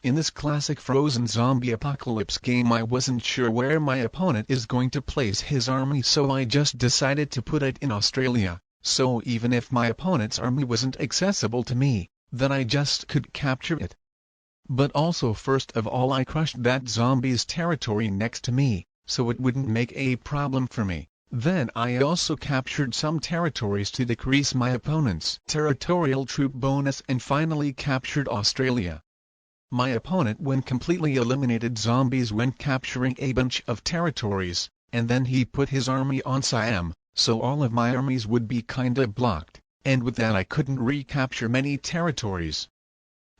In this classic frozen zombie apocalypse game, I wasn't sure where my opponent is going to place his army, so I just decided to put it in Australia, so even if my opponent's army wasn't accessible to me, then I just could capture it. But also, first of all, I crushed that zombie's territory next to me, so it wouldn't make a problem for me. Then I also captured some territories to decrease my opponent's territorial troop bonus, and finally captured Australia. My opponent completely eliminated zombies when capturing a bunch of territories, and then he put his army on Siam, so all of my armies would be kinda blocked, and with that I couldn't recapture many territories.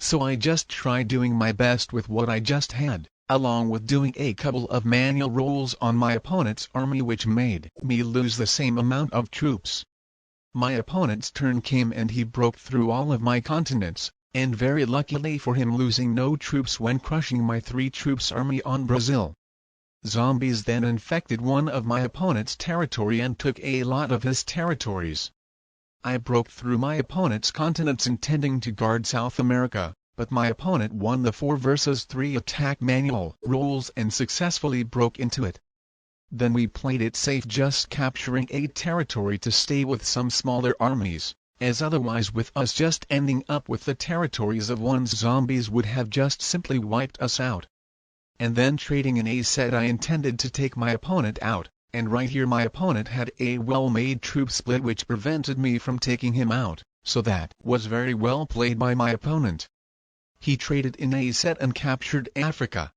So I just tried doing my best with what I just had, along with doing a couple of manual rolls on my opponent's army, which made me lose the same amount of troops. My opponent's turn came and he broke through all of my continents, and very luckily for him, losing no troops when crushing my 3 troops army on Brazil. Zombies then infected one of my opponent's territory and took a lot of his territories. I broke through my opponent's continents intending to guard South America, but my opponent won the 4 versus 3 attack manual rolls and successfully broke into it. Then we played it safe, just capturing a territory to stay with some smaller armies, as otherwise with us just ending up with the territories of one's zombies would have just simply wiped us out. And then trading in a set, I intended to take my opponent out, and right here my opponent had a well-made troop split which prevented me from taking him out, so that was very well played by my opponent. He traded in a set and captured Africa.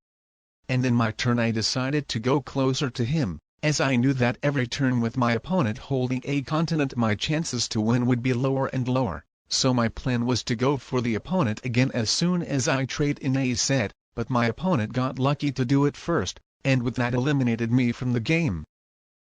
And in my turn I decided to go closer to him, as I knew that every turn with my opponent holding a continent my chances to win would be lower and lower, so my plan was to go for the opponent again as soon as I trade in a set, but my opponent got lucky to do it first, and with that eliminated me from the game.